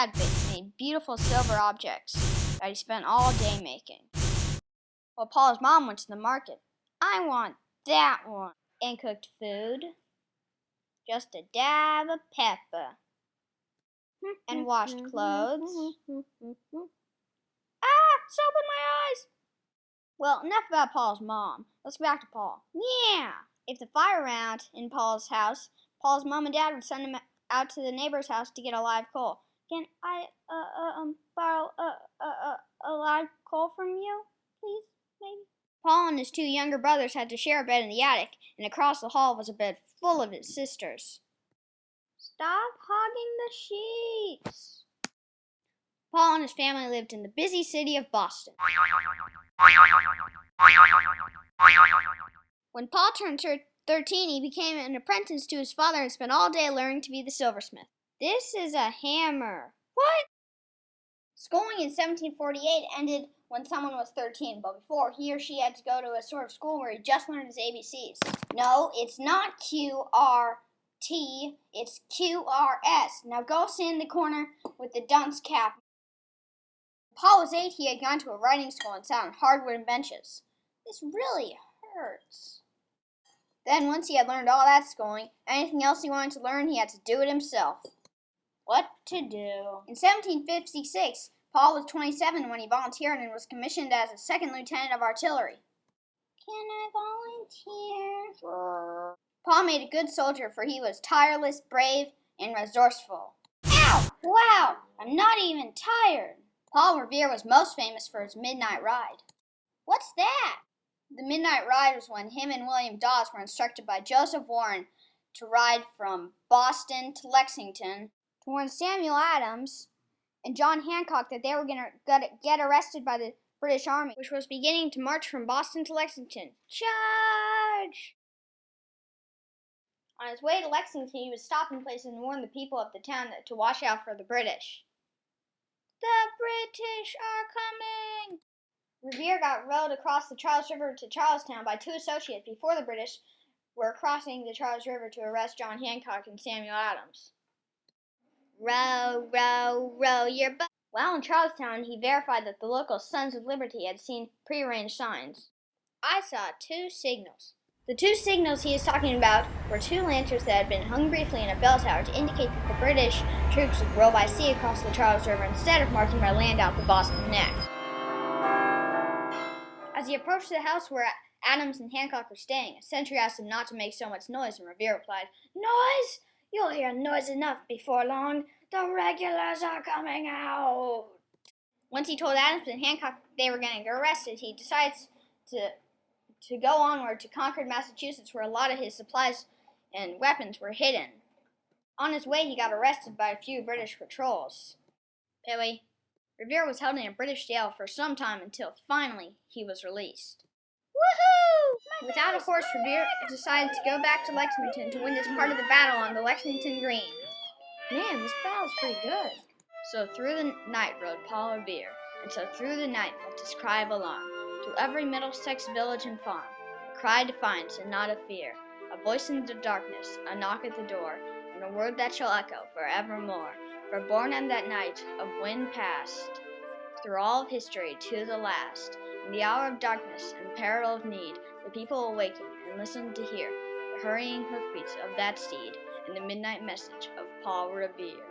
dad made beautiful silver objects that he spent all day making. Well, Paul's mom went to the market. I want that one. And cooked food. Just a dab of pepper. And washed clothes. Soap in my eyes! Well, enough about Paul's mom. Let's get back to Paul. Yeah! If the fire went out in Paul's house, Paul's mom and dad would send him out to the neighbor's house to get a live coal. Can I borrow a live coal from you, please, maybe? Paul and his two younger brothers had to share a bed in the attic, and across the hall was a bed full of his sisters. Stop hogging the sheets! Paul and his family lived in the busy city of Boston. When Paul turned 13, he became an apprentice to his father and spent all day learning to be the silversmith. This is a hammer. What? Schooling in 1748 ended when someone was 13, but before, he or she had to go to a sort of school where he just learned his ABCs. No, it's not QRT, it's QRS. Now go sit in the corner with the dunce cap. When Paul was 8, he had gone to a writing school and sat on hard wooden benches. This really hurts. Then, once he had learned all that schooling, anything else he wanted to learn, he had to do it himself. What to do? In 1756, Paul was 27 when he volunteered and was commissioned as a second lieutenant of artillery. Can I volunteer? Sure. Paul made a good soldier, for he was tireless, brave, and resourceful. Ow! Wow! I'm not even tired. Paul Revere was most famous for his midnight ride. What's that? The midnight ride was when him and William Dawes were instructed by Joseph Warren to ride from Boston to Lexington to warn Samuel Adams and John Hancock that they were going to get arrested by the British Army, which was beginning to march from Boston to Lexington. Charge! On his way to Lexington, he would stop in places and warn the people of the town to watch out for the British. The British are coming! Revere got rowed across the Charles River to Charlestown by two associates before the British were crossing the Charles River to arrest John Hancock and Samuel Adams. Row, row, row your boat. While in Charlestown, he verified that the local Sons of Liberty had seen prearranged signs. I saw two signals. The two signals he is talking about were two lanterns that had been hung briefly in a bell tower to indicate that the British troops would row by sea across the Charles River instead of marching by land out the Boston Neck. As he approached the house where Adams and Hancock were staying, a sentry asked him not to make so much noise, and Revere replied, "Noise? You'll hear noise enough before long. The regulars are coming out." Once he told Adams and Hancock they were going to get arrested, he decided to go onward to Concord, Massachusetts, where a lot of his supplies and weapons were hidden. On his way, he got arrested by a few British patrols. Billy. Revere was held in a British jail for some time until finally he was released. Woohoo! Without a horse, Revere decided to go back to Lexington to win this part of the battle on the Lexington Green. Man, this battle's pretty good. So through the night rode Paul Revere, and so through the night went his cry of alarm to every Middlesex village and farm, a cry of defiance and not of fear, a voice in the darkness, a knock at the door, and a word that shall echo forevermore. For born on that night of wind past, through all of history to the last, in the hour of darkness and peril of need, the people awaken and listen to hear the hurrying hoofbeats of that steed and the midnight message of Paul Revere.